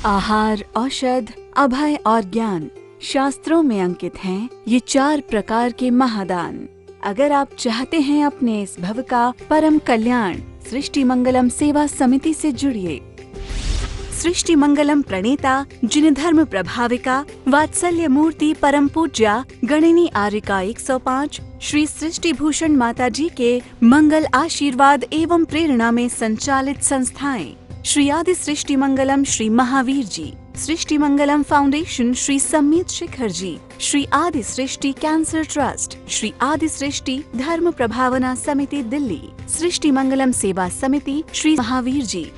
आहार, औषध, अभय और ज्ञान शास्त्रों में अंकित हैं ये 4 प्रकार के महादान। अगर आप चाहते हैं अपने इस भव का परम कल्याण, सृष्टि मंगलम सेवा समिति से जुड़िए। सृष्टि मंगलम प्रणेता जिन धर्म प्रभाविका वात्सल्य मूर्ति परम पूज्या गणिनी आर्यिका 105 श्री सृष्टि भूषण माता जी के मंगल आशीर्वाद एवं प्रेरणा में संचालित संस्थाएं श्री आदि सृष्टि मंगलम श्री महावीर जी, सृष्टि मंगलम फाउंडेशन श्री सम्मीत शिखर जी, श्री आदि सृष्टि कैंसर ट्रस्ट, श्री आदि सृष्टि धर्म प्रभावना समिति दिल्ली, सृष्टि मंगलम सेवा समिति श्री महावीर जी,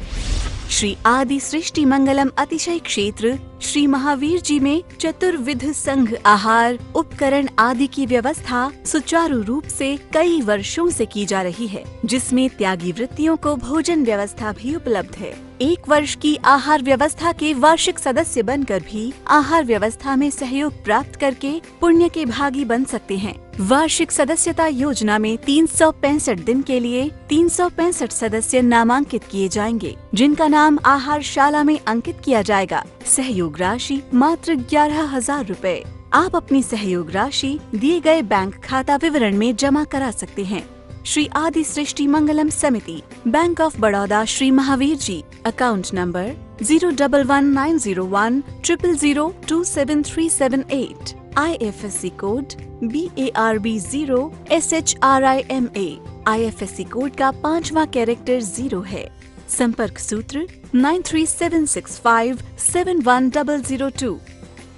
श्री आदि सृष्टि मंगलम अतिशय क्षेत्र श्री महावीर जी में चतुर्विध संघ आहार उपकरण आदि की व्यवस्था सुचारू रूप से कई वर्षों से की जा रही है, जिसमें त्यागी वृत्तियों को भोजन व्यवस्था भी उपलब्ध है। 1 वर्ष की आहार व्यवस्था के वार्षिक सदस्य बनकर भी आहार व्यवस्था में सहयोग प्राप्त करके पुण्य के भागी बन सकते हैं। वार्षिक सदस्यता योजना में 365 दिन के लिए 365 सदस्य नामांकित किए जाएंगे, जिनका नाम आहारशाला में अंकित किया जाएगा। सहयोग राशि मात्र 11,000 रूपए। आप अपनी सहयोग राशि दिए गए बैंक खाता विवरण में जमा करा सकते हैं। श्री आदि Srishti Mangalam Samiti, bank of Baroda, Shri Mahavir ji, account number 0119010002738, IFSC code BARB0SHRIMA, IFSC code का 5वां कैरेक्टर 0 है। संपर्क सूत्र 9376571002,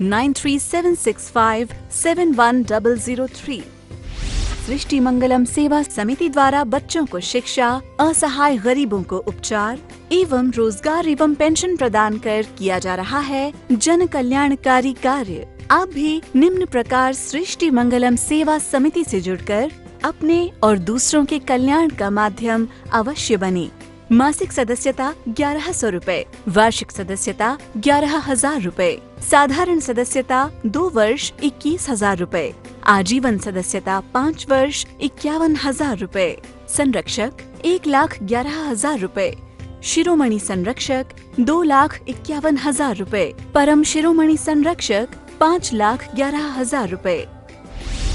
9376571003। सृष्टि मंगलम सेवा समिति द्वारा बच्चों को शिक्षा, असहाय गरीबों को उपचार एवं रोजगार एवं पेंशन प्रदान कर किया जा रहा है जन कल्याणकारी कार्य। आप भी निम्न प्रकार सृष्टि मंगलम सेवा समिति से जुड़कर अपने और दूसरों के कल्याण का माध्यम अवश्य बने। मासिक सदस्यता 1100 रूपए, वार्षिक सदस्यता 11,000 रूपए, साधारण सदस्यता 2 वर्ष 21,000 रूपए, आजीवन सदस्यता 5 वर्ष 51,000 रूपए, संरक्षक 1,11,000 रूपए, शिरोमणि संरक्षक 2,51,000 रूपए, परम शिरोमणि संरक्षक 5,11,000 रूपए।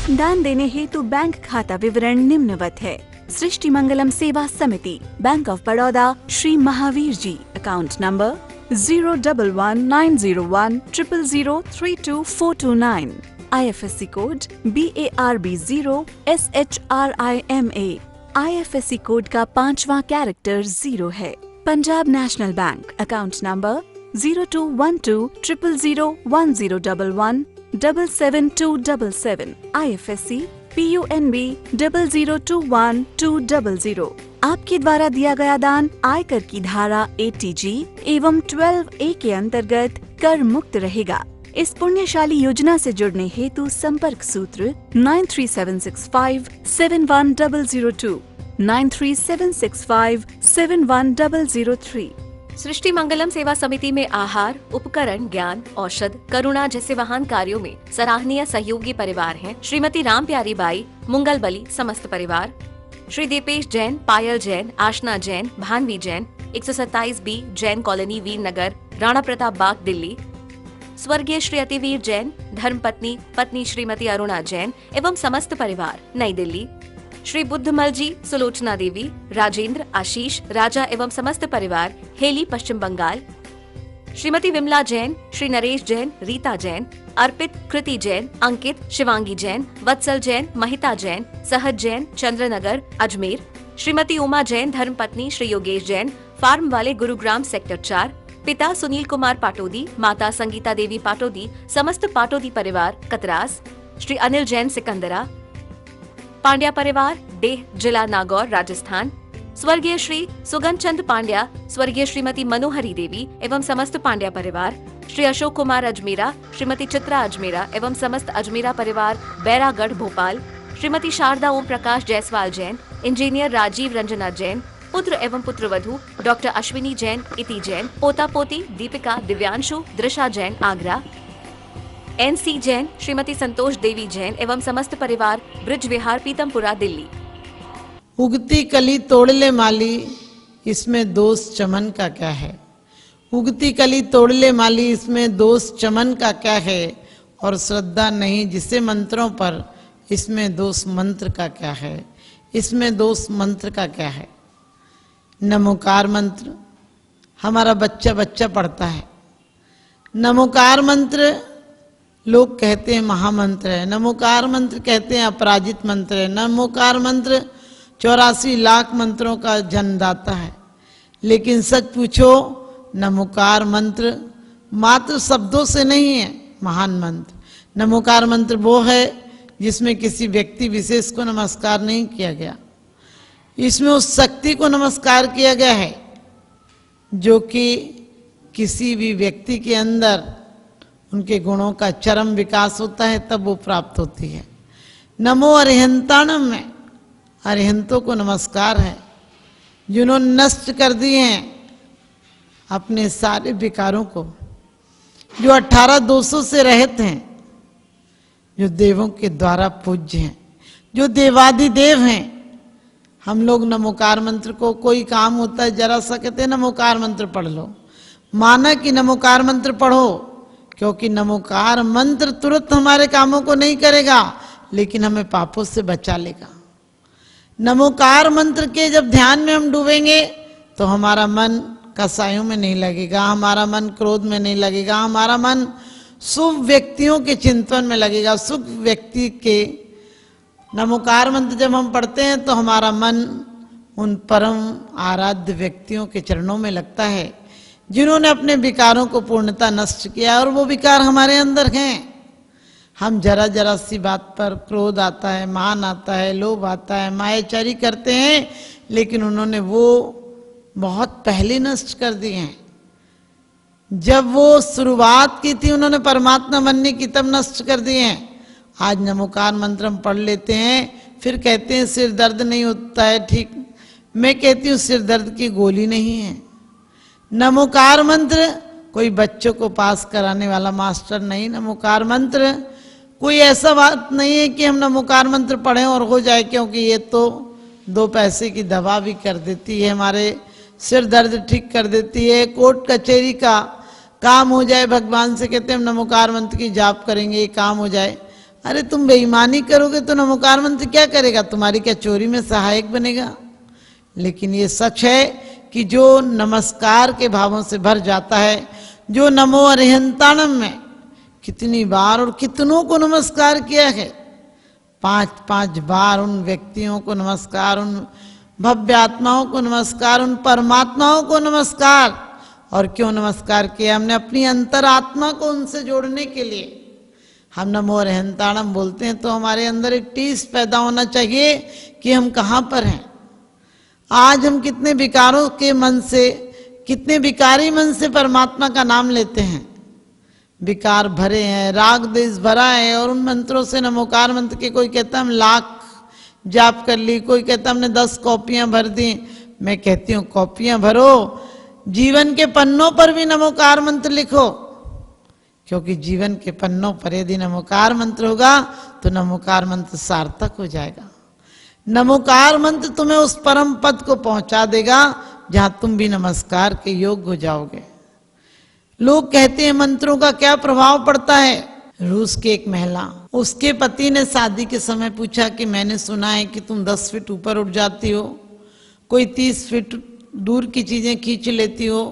दान देने हेतु बैंक खाता विवरण निम्नवत है। सृष्टि Mangalam Seva Samiti, bank of Baroda, Shri Mahavir ji, account number 011901000322429, IFSC code BARB0SHRIMA, IFSC code का 5वां कैरेक्टर 0 है। Punjab national bank, account number 0212001011777277, IFSC PUNB 0021200। आपके द्वारा दिया गया दान आयकर की धारा 80G एवं 12A के अंतर्गत कर मुक्त रहेगा। इस पुण्यशाली योजना से जुड़ने हेतु संपर्क सूत्र 9376571002, 9376571003। सृष्टि मंगलम सेवा समिति में आहार, उपकरण, ज्ञान, औषध, करुणा जैसे महान कार्यों में सराहनीय सहयोगी परिवार हैं श्रीमती राम प्यारी बाई, मुंगल बली समस्त परिवार, श्री दीपेश जैन, पायल जैन, आशना जैन, भानवी जैन, 127B जैन कॉलोनी, वीर नगर, राणा प्रताप बाग, दिल्ली, स्वर्गीय श्री अतिवीर जैन, धर्मपत्नी पत्नी श्रीमती अरुणा जैन एवं समस्त परिवार, नई दिल्ली, श्री बुद्धमल जी, सुलोचना देवी, राजेंद्र, आशीष, राजा एवं समस्त परिवार, हेली, पश्चिम बंगाल, श्रीमती विमला जैन, श्री नरेश जैन, रीता जैन, अर्पित, कृति जैन, अंकित, शिवांगी जैन, वत्सल जैन, महिता जैन, सहज जैन, चंद्रनगर, अजमेर, श्रीमती उमा जैन, धर्मपत्नी श्री योगेश जैन, फार्म वाले, गुरुग्राम सेक्टर 4, पिता सुनील कुमार पाटोदी, माता संगीता देवी पाटोदी, समस्त पाटोदी परिवार, कतरास, श्री अनिल जैन, सिकंदरा, पांड्या परिवार, डेह, जिला नागौर, राजस्थान, स्वर्गीय श्री सुगन चंद पांड्या, स्वर्गीय श्रीमती मनोहरी देवी एवं समस्त पांड्या परिवार, श्री अशोक कुमार अजमेरा, श्रीमती चित्रा अजमेरा एवं समस्त अजमेरा परिवार, बैरागढ़, भोपाल, श्रीमती शारदा ओम प्रकाश जायसवाल जैन, इंजीनियर राजीव रंजना जैन, पुत्र एवं पुत्रवधू डॉक्टर अश्विनी जैन, इति जैन, पोता पोती दीपिका, दिव्यांशु, दृशा जैन, आगरा, NC जैन, श्रीमती संतोष देवी जैन एवं समस्त परिवार, ब्रिज विहार, पीतमपुरा, दिल्ली। उगती कली तोड़ ले माली, इसमें दोष चमन का क्या है। उगती कली तोड़ ले माली, इसमें दोष चमन का क्या है, और श्रद्धा नहीं जिसे मंत्रों पर, इसमें दोष मंत्र का क्या है, इसमें दोष मंत्र का क्या है। नमोकार मंत्र हमारा बच्चा बच्चा पढ़ता है। नमोकार मंत्र लोग कहते हैं महामंत्र है, नमोकार मंत्र कहते हैं अपराजित मंत्र है, नमोकार मंत्र 84 लाख मंत्रों का जन्मदाता है। लेकिन सच पूछो, नमोकार मंत्र मात्र शब्दों से नहीं है महान मंत्र। नमोकार मंत्र वो है जिसमें किसी व्यक्ति विशेष को नमस्कार नहीं किया गया, इसमें उस शक्ति को नमस्कार किया गया है जो कि किसी भी व्यक्ति के अंदर उनके गुणों का चरम विकास होता है, तब वो प्राप्त होती है। नमो अरिहंताणम में अरिहंतों को नमस्कार है, जिन्होंने नष्ट कर दिए हैं अपने सारे विकारों को, जो 18 दोषों से रहित हैं, जो देवों के द्वारा पूज्य हैं, जो देवादिदेव हैं। हम लोग नमोकार मंत्र को, कोई काम होता है जरा सा कहते हैं नमोकार मंत्र पढ़ लो, माना कि नमोकार मंत्र पढ़ो, क्योंकि नमोकार मंत्र तुरंत हमारे कामों को नहीं करेगा, लेकिन हमें पापों से बचा लेगा। नमोकार मंत्र के जब ध्यान में हम डूबेंगे तो हमारा मन कसायों में नहीं लगेगा, हमारा मन क्रोध में नहीं लगेगा, हमारा मन शुभ व्यक्तियों के चिंतन में लगेगा। शुभ व्यक्ति के नमोकार मंत्र जब हम पढ़ते हैं तो हमारा मन उन परम आराध्य व्यक्तियों के चरणों में लगता है जिन्होंने अपने विकारों को पूर्णता नष्ट किया, और वो विकार हमारे अंदर हैं। हम जरा जरा सी बात पर क्रोध आता है, मान आता है, लोभ आता है, मायाचारी करते हैं, लेकिन उन्होंने वो बहुत पहले नष्ट कर दिए हैं। जब वो शुरुआत की थी उन्होंने परमात्मा बनने की, तब नष्ट कर दिए हैं। आज नमोकार मंत्र हम पढ़ लेते हैं, फिर कहते हैं सिर दर्द नहीं होता है। ठीक, मैं कहती हूँ सिर दर्द की गोली नहीं है। नमोकार मंत्र कोई बच्चों को पास कराने वाला मास्टर नहीं। नमोकार मंत्र कोई ऐसा बात नहीं है कि हम नमोकार मंत्र पढ़ें और हो जाए, क्योंकि ये तो 2 पैसे की दवा भी कर देती है, हमारे सिर दर्द ठीक कर देती है, कोर्ट कचहरी का काम हो जाए, भगवान से कहते हैं हम नमोकार मंत्र की जाप करेंगे, ये काम हो जाए। अरे तुम बेईमानी करोगे तो नमोकार मंत्र क्या करेगा, तुम्हारी क्या चोरी में सहायक बनेगा। लेकिन ये सच है कि जो नमस्कार के भावों से भर जाता है, जो नमो अरिहंताणम में कितनी बार और कितनों को नमस्कार किया है, 5-5 बार उन व्यक्तियों को नमस्कार, उन भव्य आत्माओं को नमस्कार, उन परमात्माओं को नमस्कार। और क्यों नमस्कार किया, हमने अपनी अंतरात्मा को उनसे जोड़ने के लिए। हम नमो अरिहंताणम बोलते हैं तो हमारे अंदर एक टीस पैदा होना चाहिए कि हम कहाँ पर हैं। आज हम कितने विकारों के मन से, कितने विकारी मन से परमात्मा का नाम लेते हैं, विकार भरे हैं, राग देश भरा है। और उन मंत्रों से, नमोकार मंत्र के, कोई कहता हम 1,00,000 जाप कर ली, कोई कहता हमने 10 कॉपियां भर दी। मैं कहती हूँ कॉपियां भरो, जीवन के पन्नों पर भी नमोकार मंत्र लिखो, क्योंकि जीवन के पन्नों पर यदि नमोकार मंत्र होगा तो नमोकार मंत्र सार्थक हो जाएगा। नमोकार मंत्र तुम्हें उस परम पद को पहुंचा देगा जहां तुम भी नमस्कार के योग्य हो जाओगे। लोग कहते हैं मंत्रों का क्या प्रभाव पड़ता है। रूस की एक महिला, उसके पति ने शादी के समय पूछा कि मैंने सुना है कि तुम 10 फीट ऊपर उठ जाती हो, कोई 30 फीट दूर की चीजें खींच लेती हो,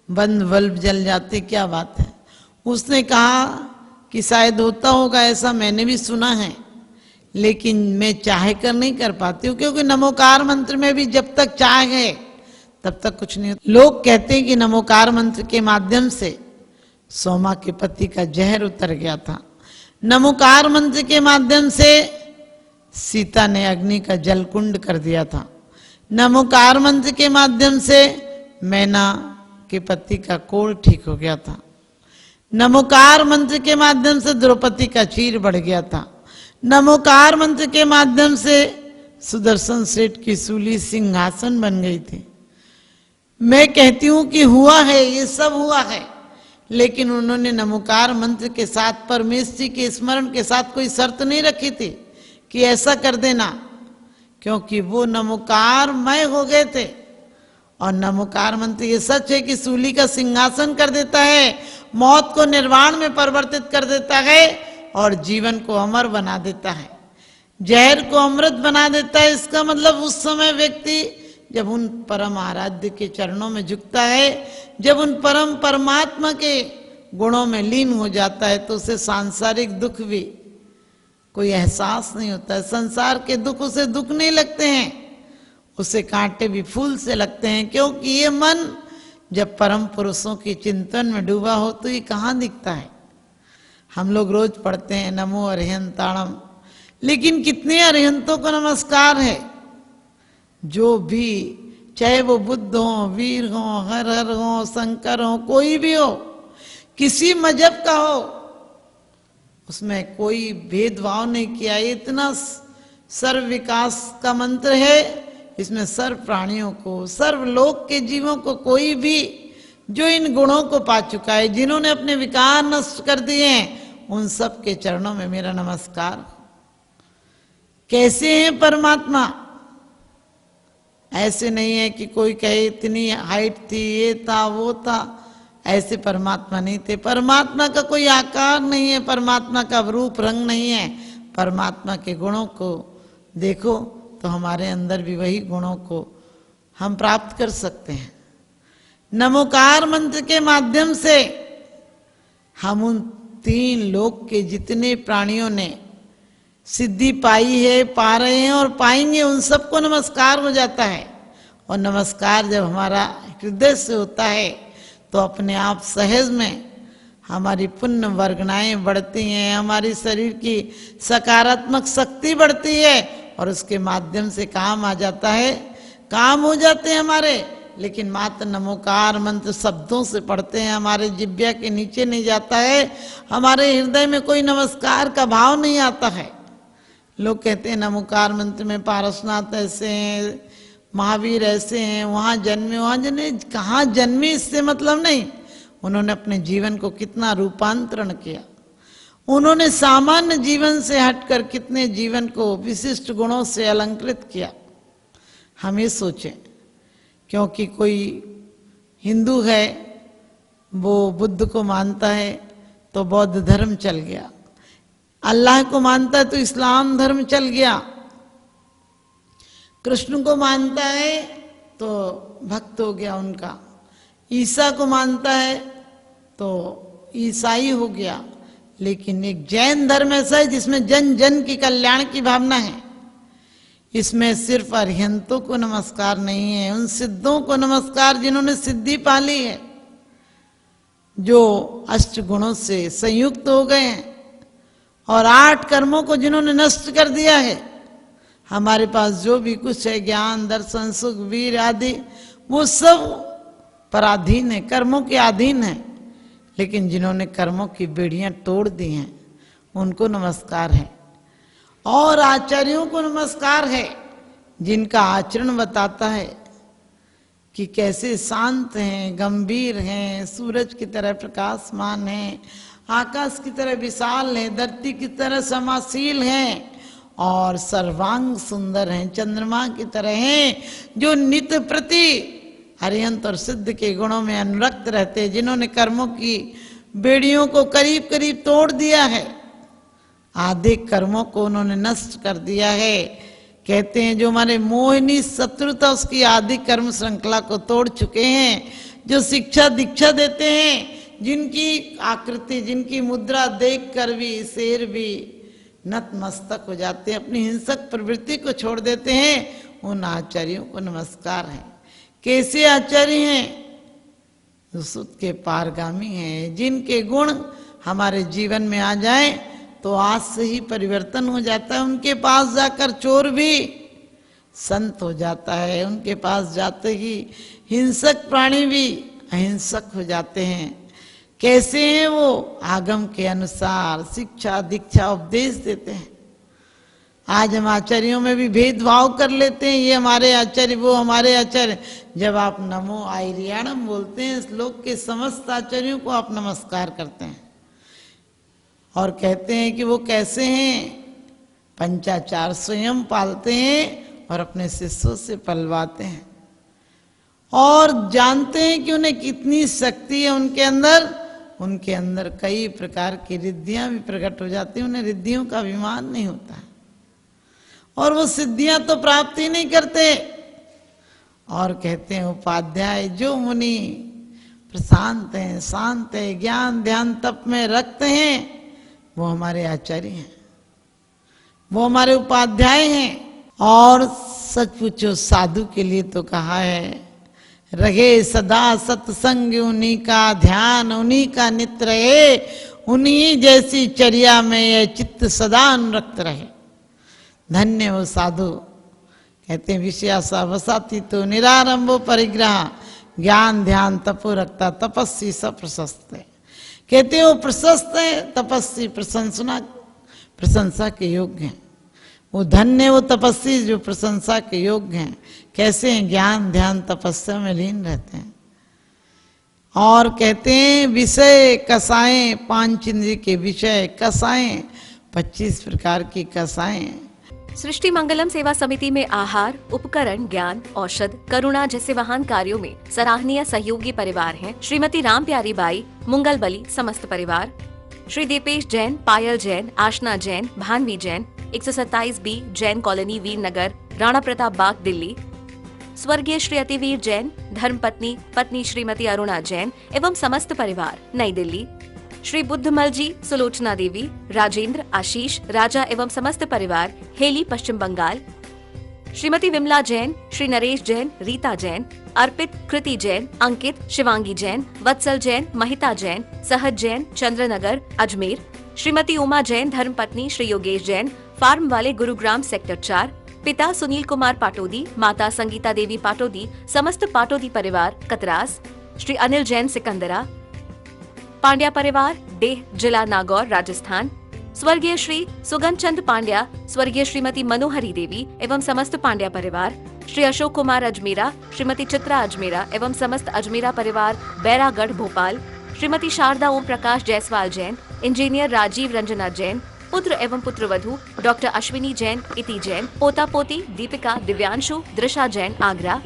बंद बल्ब जल जाते, क्या बात है। उसने कहा कि शायद होता होगा ऐसा, मैंने भी सुना है, लेकिन मैं चाह कर नहीं कर पाती हूँ, क्योंकि नमोकार मंत्र में भी जब तक चाह है तब तक कुछ नहीं होता। लोग कहते हैं कि नमोकार मंत्र के माध्यम से सोमा के पति का जहर उतर गया था, नमोकार मंत्र के माध्यम से सीता ने अग्नि का जलकुंड कर दिया था, नमोकार मंत्र के माध्यम से मैना के पति का कोढ़ ठीक हो गया था, नमोकार मंत्र के माध्यम से द्रौपदी का चीर बढ़ गया था, नमोकार मंत्र के माध्यम से सुदर्शन सेठ की सूली सिंहासन बन गई थी। मैं कहती हूं कि हुआ है, ये सब हुआ है, लेकिन उन्होंने नमोकार मंत्र के साथ, परमेश्वर के स्मरण के साथ कोई शर्त नहीं रखी थी कि ऐसा कर देना, क्योंकि वो नमोकार मय हो गए थे और नमोकार मंत्र ये सच है कि सूली का सिंहासन कर देता है, मौत को निर्वाण में परिवर्तित कर देता है और जीवन को अमर बना देता है, जहर को अमृत बना देता है। इसका मतलब उस समय व्यक्ति जब उन परम आराध्य के चरणों में झुकता है, जब उन परम परमात्मा के गुणों में लीन हो जाता है, तो उसे सांसारिक दुख भी कोई एहसास नहीं होता है। संसार के दुख उसे दुख नहीं लगते हैं, उसे कांटे भी फूल से लगते हैं, क्योंकि ये मन जब परम पुरुषों के चिंतन में डूबा हो तो ये कहाँ दिखता है। हम लोग रोज पढ़ते हैं नमो अरिहंताणम, लेकिन कितने अरिहंतों को नमस्कार है, जो भी, चाहे वो बुद्ध हो, वीर हो, हर हर हो, शंकर हो, कोई भी हो, किसी मजहब का हो, उसमें कोई भेदभाव नहीं किया। इतना सर्व विकास का मंत्र है, इसमें सर्व प्राणियों को, सर्व लोक के जीवों को, कोई भी जो इन गुणों को पा चुका है, जिन्होंने अपने विकार नष्ट कर दिए हैं, उन सब के चरणों में मेरा नमस्कार। कैसे हैं परमात्मा? ऐसे नहीं है कि कोई कहे इतनी हाइट थी, ये था, वो था, ऐसे परमात्मा नहीं थे। परमात्मा का कोई आकार नहीं है, परमात्मा का रूप रंग नहीं है। परमात्मा के गुणों को देखो तो हमारे अंदर भी वही गुणों को हम प्राप्त कर सकते हैं। नमोकार मंत्र के माध्यम से हम उन 3 लोक के जितने प्राणियों ने सिद्धि पाई है, पा रहे हैं और पाएंगे, उन सबको नमस्कार हो जाता है। और नमस्कार जब हमारा हृदय से होता है तो अपने आप सहज में हमारी पुण्य वर्गनाएं बढ़ती हैं, हमारी शरीर की सकारात्मक शक्ति बढ़ती है और उसके माध्यम से काम आ जाता है, काम हो जाते हैं हमारे। लेकिन मात्र नमोकार मंत्र शब्दों से पढ़ते हैं, हमारे जिह्वा के नीचे नहीं जाता है, हमारे हृदय में कोई नमस्कार का भाव नहीं आता है। लोग कहते हैं नमोकार मंत्र में पारसनाथ ऐसे हैं, महावीर ऐसे हैं, वहाँ जन्मे, वहाँ जन्मे, कहाँ जन्मे इससे मतलब नहीं, उन्होंने अपने जीवन को कितना रूपांतरण किया, उन्होंने सामान्य जीवन से हटकर कितने जीवन को विशिष्ट गुणों से अलंकृत किया। हम ये सोचें, क्योंकि कोई हिंदू है वो बुद्ध को मानता है तो बौद्ध धर्म चल गया, अल्लाह को मानता है तो इस्लाम धर्म चल गया, कृष्ण को मानता है तो भक्त हो गया उनका, ईसा को मानता है तो ईसाई हो गया। लेकिन एक जैन धर्म ऐसा है जिसमें जन जन की कल्याण की भावना है। इसमें सिर्फ अरिहंतों को नमस्कार नहीं है, उन सिद्धों को नमस्कार जिन्होंने सिद्धि पा ली है, जो अष्ट गुणों से संयुक्त हो गए हैं और 8 कर्मों को जिन्होंने नष्ट कर दिया है। हमारे पास जो भी कुछ है, ज्ञान, दर्शन, सुख, वीर आदि, वो सब पराधीन है, कर्मों के अधीन है। लेकिन जिन्होंने कर्मों की बेड़ियां तोड़ दी हैं उनको नमस्कार है। और आचार्यों को नमस्कार है, जिनका आचरण बताता है कि कैसे शांत हैं, गंभीर हैं, सूरज की तरह प्रकाशमान हैं, आकाश की तरह विशाल हैं, धरती की तरह समाशील हैं और सर्वांग सुंदर हैं, चंद्रमा की तरह हैं, जो नित्य प्रति अरिहंत और सिद्ध के गुणों में अनुरक्त रहते, जिन्होंने कर्मों की बेड़ियों को करीब करीब तोड़ दिया है, आधे कर्मों को उन्होंने नष्ट कर दिया है। कहते हैं जो हमारे मोहिनी शत्रु था उसकी आदि कर्म श्रृंखला को तोड़ चुके हैं, जो शिक्षा दीक्षा देते हैं, जिनकी आकृति, जिनकी मुद्रा देख कर भी शेर भी नतमस्तक हो जाते हैं, अपनी हिंसक प्रवृत्ति को छोड़ देते हैं, उन आचार्यों को नमस्कार है। कैसे आचार्य हैं? जो सुत के पारगामी हैं, जिनके गुण हमारे जीवन में आ जाए तो आज से ही परिवर्तन हो जाता है। उनके पास जाकर चोर भी संत हो जाता है, उनके पास जाते ही हिंसक प्राणी भी अहिंसक हो जाते हैं। कैसे हैं वो? आगम के अनुसार शिक्षा दीक्षा उपदेश देते हैं। आज हम आचार्यों में भी भेदभाव कर लेते हैं, ये हमारे आचार्य, वो हमारे आचार्य। जब आप नमो आयरियाणम बोलते हैं, श्लोक के समस्त आचार्यों को आप नमस्कार करते हैं और कहते हैं कि वो कैसे हैं, पंचाचार स्वयं पालते हैं और अपने शिष्यों से पलवाते हैं। और जानते हैं कि उन्हें कितनी शक्ति है उनके अंदर कई प्रकार की रिद्धियां भी प्रकट हो जाती हैं। उन्हें रिद्धियों का अभिमान नहीं होता और वो सिद्धियां तो प्राप्त ही नहीं करते। और कहते हैं उपाध्याय जो मुनि प्रशांत हैं, शांत है, ज्ञान ध्यान तप में रखते हैं, वो हमारे आचार्य हैं, वो हमारे उपाध्याय हैं। और सच पूछो साधु के लिए तो कहा है रहे सदा सत्संग उन्हीं का ध्यान, उन्हीं का नित्य रहे, उन्हीं जैसी चर्या में यह चित्त सदा अनुरक्त रहे। धन्य हो साधु। कहते हैं विषयासा वसाती तो निरारंभो परिग्रह, ज्ञान ध्यान तपो रखता तपस्वी सब प्रशस्त है। कहते हैं वो प्रशस्त है, तपस्वी प्रशंसा के योग्य हैं। वो धन्य वो तपस्वी जो प्रशंसा के योग्य हैं। कैसे हैं? ज्ञान ध्यान तपस्या में लीन रहते हैं। और कहते हैं विषय कसाएं, पांच इंद्रिय के विषय कसाएं, 25 प्रकार की कसाएं। सृष्टि मंगलम सेवा समिति में आहार, उपकरण, ज्ञान, औषध, करुणा जैसे महान कार्यों में सराहनीय सहयोगी परिवार हैं श्रीमती राम प्यारी बाई, मुंगल बली समस्त परिवार, श्री दीपेश जैन, पायल जैन, आशना जैन, भानवी जैन, 127 बी जैन कॉलोनी, वीर नगर, राणा प्रताप बाग, दिल्ली, स्वर्गीय श्री अतिवीर जैन, धर्मपत्नी पत्नी श्रीमती अरुणा जैन एवं समस्त परिवार, नई दिल्ली, श्री बुद्धमल जी, सुलोचना देवी, राजेंद्र, आशीष, राजा एवं समस्त परिवार, हेली, पश्चिम बंगाल, श्रीमती विमला जैन, श्री नरेश जैन, रीता जैन, अर्पित, कृति जैन, अंकित, शिवांगी जैन, वत्सल जैन, महिता जैन, सहज जैन, चंद्रनगर, अजमेर, श्रीमती उमा जैन, धर्मपत्नी श्री योगेश जैन, फार्म वाले, गुरुग्राम सेक्टर 4, पिता सुनील कुमार पाटोदी, माता संगीता देवी पाटोदी, समस्त पाटोदी परिवार, कतरास, श्री अनिल जैन, सिकंदरा, पांड्या परिवार, डेह, जिला नागौर, राजस्थान, स्वर्गीय श्री सुगन चंद पांड्या, स्वर्गीय श्रीमती मनोहरी देवी एवं समस्त पांड्या परिवार, श्री अशोक कुमार अजमेरा, श्रीमती चित्रा अजमेरा एवं समस्त अजमेरा परिवार, बैरागढ़, भोपाल, श्रीमती शारदा ओम प्रकाश जायसवाल जैन, इंजीनियर राजीव रंजना जैन, पुत्र एवं पुत्रवधू डॉक्टर अश्विनी जैन, इति जैन, पोता पोती दीपिका, दिव्यांशु, दृशा जैन, आगरा,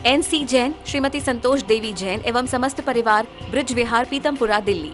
NC जैन, श्रीमती संतोष देवी जैन एवं समस्त परिवार, ब्रिज विहार, पीतमपुरा, दिल्ली।